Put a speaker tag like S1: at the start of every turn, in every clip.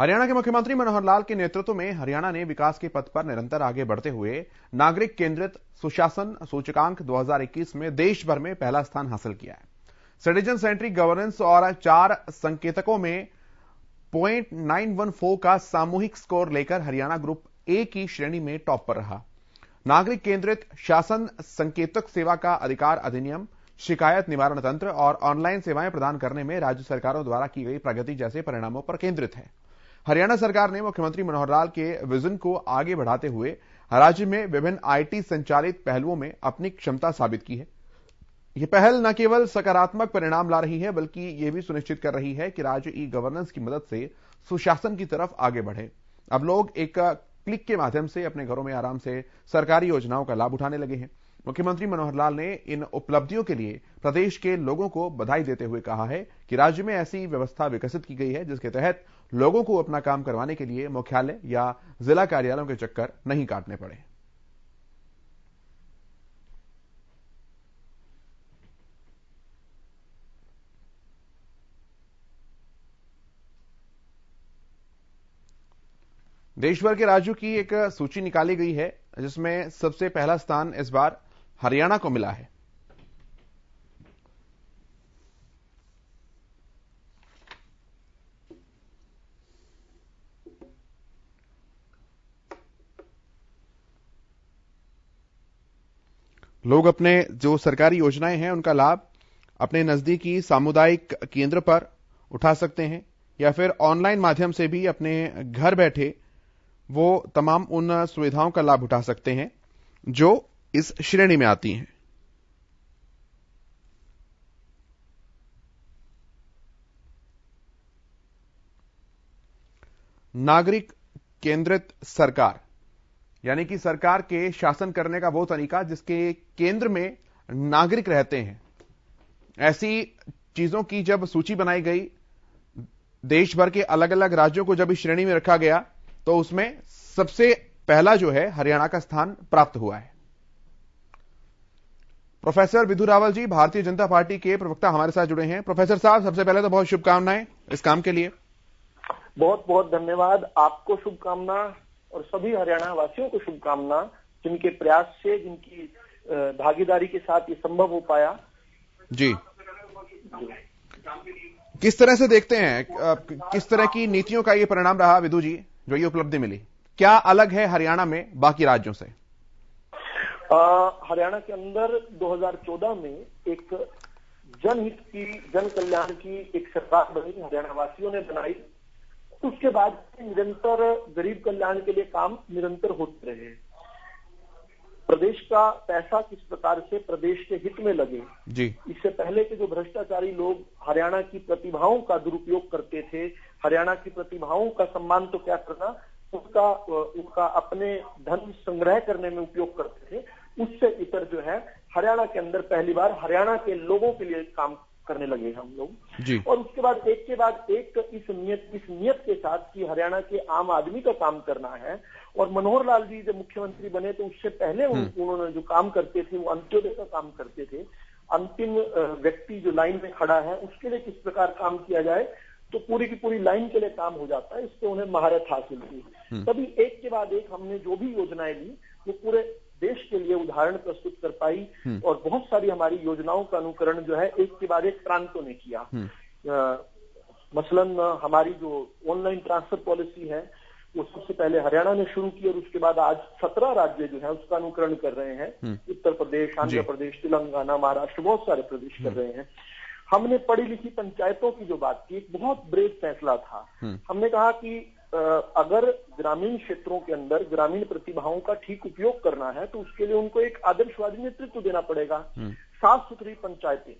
S1: हरियाणा के मुख्यमंत्री मनोहर लाल के नेतृत्व में हरियाणा ने विकास के पथ पर निरंतर आगे बढ़ते हुए नागरिक केंद्रित सुशासन सूचकांक 2021 में देश भर में पहला स्थान हासिल किया है। सिटीजन सेंट्रिक गवर्नेंस और 4 संकेतकों में 0.914 का सामूहिक स्कोर लेकर हरियाणा ग्रुप ए की श्रेणी में टॉप पर रहा। नागरिक केंद्रित शासन संकेतक सेवा का अधिकार अधिनियम, शिकायत निवारण तंत्र और ऑनलाइन सेवाएं प्रदान करने में राज्य सरकारों द्वारा की गई प्रगति जैसे परिणामों पर केंद्रित है। हरियाणा सरकार ने मुख्यमंत्री मनोहर लाल के विजन को आगे बढ़ाते हुए राज्य में विभिन्न आईटी संचालित पहलुओं में अपनी क्षमता साबित की है। यह पहल न केवल सकारात्मक परिणाम ला रही है, बल्कि यह भी सुनिश्चित कर रही है कि राज्य ई गवर्नेंस की मदद से सुशासन की तरफ आगे बढ़े। अब लोग एक क्लिक के माध्यम से अपने घरों में आराम से सरकारी योजनाओं का लाभ उठाने लगे हैं। मुख्यमंत्री मनोहर लाल ने इन उपलब्धियों के लिए प्रदेश के लोगों को बधाई देते हुए कहा है कि राज्य में ऐसी व्यवस्था विकसित की गई है जिसके तहत लोगों को अपना काम करवाने के लिए मुख्यालय या जिला कार्यालयों के चक्कर नहीं काटने पड़े। देश भर के राज्यों की एक सूची निकाली गई है जिसमें सबसे पहला स्थान इस बार हरियाणा को मिला है। लोग अपने जो सरकारी योजनाएं हैं उनका लाभ अपने नजदीकी सामुदायिक केंद्र पर उठा सकते हैं या फिर ऑनलाइन माध्यम से भी अपने घर बैठे वो तमाम उन सुविधाओं का लाभ उठा सकते हैं जो इस श्रेणी में आती हैं। नागरिक केंद्रित सरकार यानी कि सरकार के शासन करने का वो तरीका जिसके केंद्र में नागरिक रहते हैं। ऐसी चीजों की जब सूची बनाई गई, देश भर के अलग अलग राज्यों को जब इस श्रेणी में रखा गया तो उसमें सबसे पहला जो है हरियाणा का स्थान प्राप्त हुआ है। प्रोफेसर विधु रावल जी, भारतीय जनता पार्टी के प्रवक्ता, हमारे साथ जुड़े हैं। प्रोफेसर साहब, सबसे पहले तो बहुत शुभकामनाएं इस काम के लिए।
S2: बहुत बहुत धन्यवाद। आपको शुभकामना और सभी हरियाणा वासियों को शुभकामना, जिनके प्रयास से, जिनकी भागीदारी के साथ ये संभव हो पाया।
S1: जी, किस तरह से देखते हैं, किस तरह की नीतियों का ये परिणाम रहा विधु जी, जो ये उपलब्धि मिली? क्या अलग है हरियाणा में बाकी राज्यों से?
S2: हरियाणा के अंदर 2014 में एक जनहित की, जन कल्याण की एक सरकार बनी, हरियाणा वासियों ने बनाई। उसके बाद निरंतर गरीब कल्याण के लिए काम निरंतर होते रहे। प्रदेश का पैसा किस प्रकार से प्रदेश के हित में लगे
S1: जी।
S2: इससे पहले के जो भ्रष्टाचारी लोग हरियाणा की प्रतिभाओं का दुरुपयोग करते थे, हरियाणा की प्रतिभाओं का सम्मान तो क्या करना, उनका अपने धन संग्रह करने में उपयोग करते थे, उससे इतर जो है हरियाणा के अंदर पहली बार हरियाणा के लोगों के लिए काम करने लगे हम लोग
S1: जी।
S2: और उसके बाद एक के बाद एक इस नियत के साथ कि हरियाणा के आम आदमी का काम करना है। और मनोहर लाल जी जब मुख्यमंत्री बने तो उससे पहले उन्होंने जो काम करते थे वो अंत्योदय का काम करते थे। अंतिम व्यक्ति जो लाइन में खड़ा है उसके लिए किस प्रकार काम किया जाए तो पूरी की पूरी लाइन के लिए काम हो जाता है, इससे उन्हें महारत हासिल की। तभी एक के बाद एक हमने जो भी योजनाएं ली वो पूरे देश के लिए उदाहरण प्रस्तुत कर पाई और बहुत सारी हमारी योजनाओं का अनुकरण जो है एक के बाद एक प्रांतों ने किया। मसलन हमारी जो ऑनलाइन ट्रांसफर पॉलिसी है वो सबसे पहले हरियाणा ने शुरू की और उसके बाद आज 17 राज्य जो है उसका अनुकरण कर रहे हैं। उत्तर प्रदेश, आंध्र प्रदेश, तेलंगाना, महाराष्ट्र, बहुत सारे प्रदेश कर रहे हैं। हमने पढ़ी लिखी पंचायतों की जो बात की, एक बहुत ब्रेव फैसला था। हमने कहा कि अगर ग्रामीण क्षेत्रों के अंदर ग्रामीण प्रतिभाओं का ठीक उपयोग करना है तो उसके लिए उनको एक आदर्शवादी नेतृत्व देना पड़ेगा। साफ सुथरी पंचायतें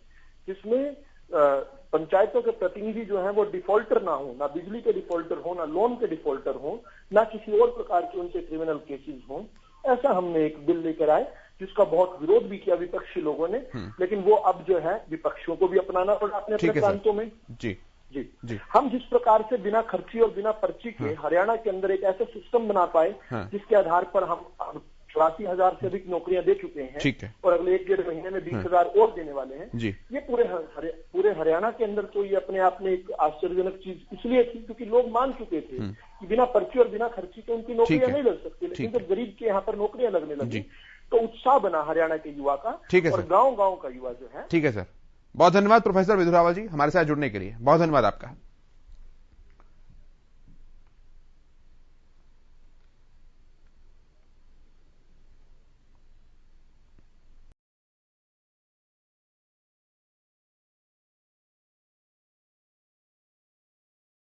S2: जिसमें पंचायतों के प्रतिनिधि जो हैं वो डिफॉल्टर ना हो, ना बिजली के डिफॉल्टर हो, ना लोन के डिफॉल्टर हो, ना किसी और प्रकार के उनके क्रिमिनल केसेस हो। ऐसा हमने एक बिल लेकर आए जिसका बहुत विरोध भी किया विपक्षी लोगों ने, लेकिन वो अब जो है विपक्षियों को भी अपनाना पड़ा अपने अपने प्रांतों में।
S1: जी
S2: जी। हम जिस प्रकार से बिना खर्ची और बिना पर्ची के हरियाणा के अंदर एक ऐसा सिस्टम बना पाए जिसके आधार पर हम 84,000 से अधिक नौकरियां दे चुके हैं।
S1: ठीक है।
S2: और अगले 1-1.5 महीने में 20,000 और देने वाले हैं
S1: जी।
S2: ये पूरे हरियाणा के अंदर तो ये अपने आप में एक आश्चर्यजनक चीज इसलिए थी क्योंकि लोग मान चुके थे कि बिना पर्ची और बिना खर्ची के उनकी नौकरियां नहीं लग सकती, लेकिन जब गरीब के यहाँ पर नौकरियां लगने लगी तो उत्साह बना हरियाणा के युवा का और गांव-गांव का युवा जो है।
S1: ठीक है सर, बहुत धन्यवाद प्रोफेसर विधु रावल जी हमारे साथ जुड़ने के लिए, बहुत धन्यवाद आपका।